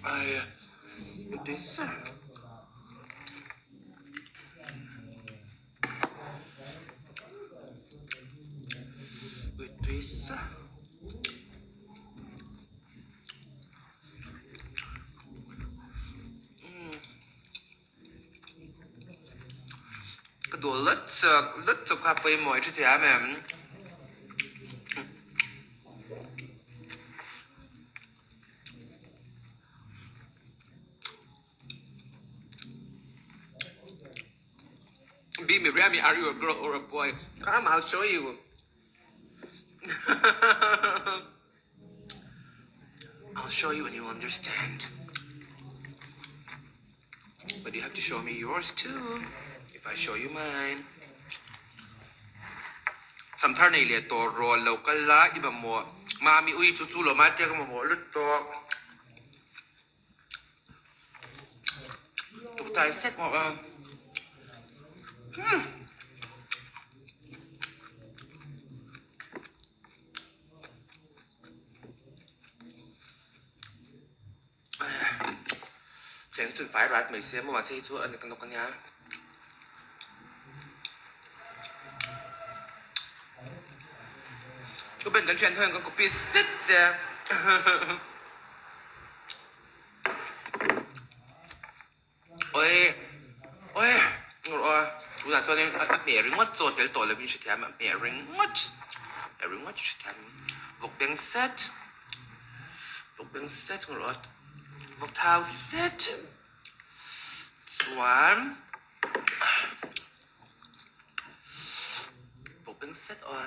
Ai, tôi sợ. Tôi sợ. Cái đồ lứt chụp cà phê mồi chứ thế mà. Be me, Remy, are you a girl or a boy? Come, I'll show you. I'll show you when you understand. But you have to show me yours too, if I show you mine. Sometimes I let to roll local la iba mo. Mami ui chu lo ma te ko mo lut to. Tụi tay set mo à. Chẳng sự phải rát mấy xe mà xe chú ăn cái nọc nhá. Có bên cái chuyện hơn có copy set xe. Ôi, ôi, rồi, chúng ta cho nên mẹ ring mất rồi, cái tổ là mình sẽ thêm mẹ ring mất sẽ thêm Vawkbeng set rồi, Zawngtah set, Vawkbeng set rồi.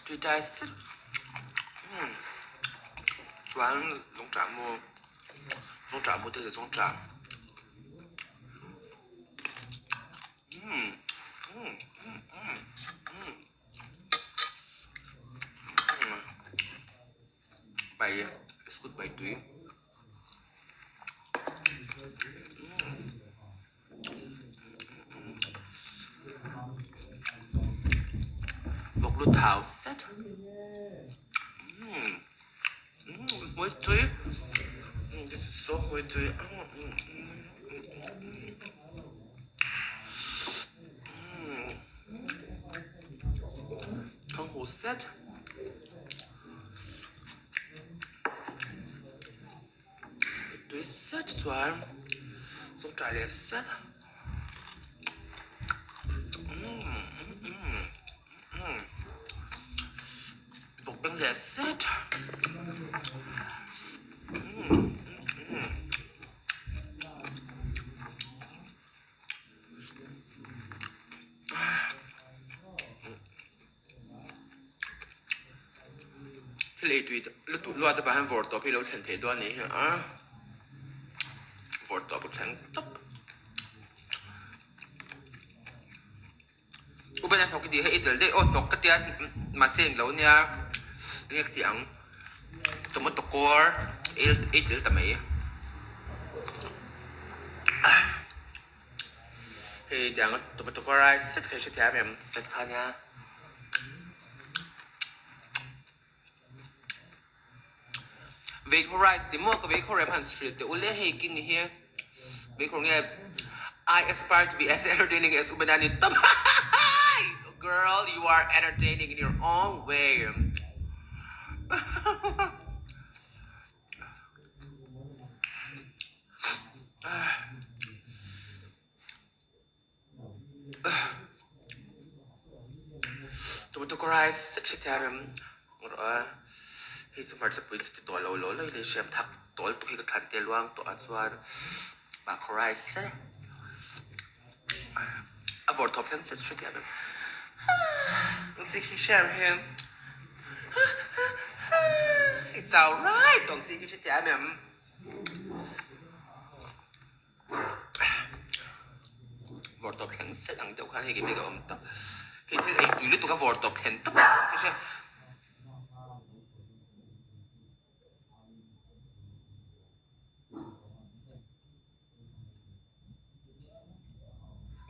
Tùy tay set. Zawngtah mua thì là Zawngtah. Bài good bài túy. Zawngtah set. Muối túy. This is so muối túy. Con hổ set. Túy set rồi. Zawngtah Ei set. Vawkbeng Ei set. Thì lấy tùy lutuk loa tập hành vọt tập thì lâu thành thế đó này hả? Vọt tập thành tập. UBEN ăn học cái gì hay ít đấy, ôn học cái tiền mà xem lâu nha. Nghe tiếng tụi mình tụi core ít đấy tầm ấy. Thì tiếng tụi mình tụi core set cái sẽ theo em set khai nha. Vaporize the more vaporize on street. The only hiking here. Vaporize. I aspire to be as entertaining as UBEN. Girl, you are entertaining in your own way. Vaporize. Sẽ theo em. Thì chúng ta sẽ biết tổ lâu lấy để xem thắc tổ tụi cái thành tiền loang tổ ăn xoan bà Christ à vợ top 10 sẽ xuất hiện được chị khi xem hen it's alright tổng chị khi xuất hiện em vợ top 10 sẽ ăn được hay cái mấy cái ẩm tập khi thế ấy tùy lúc tụi các vợ top 10 tập cái xem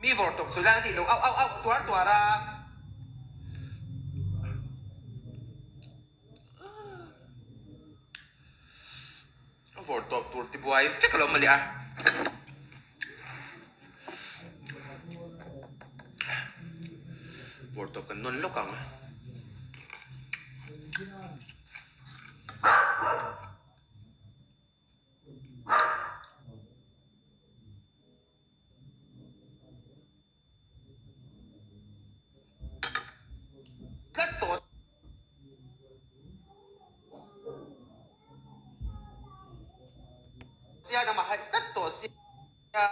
mi vọt tục sủi lan thì đâu ốc tua ra for top tour tibuay fik kalau mali ah. For top kan non lokang. Gatos. Siya na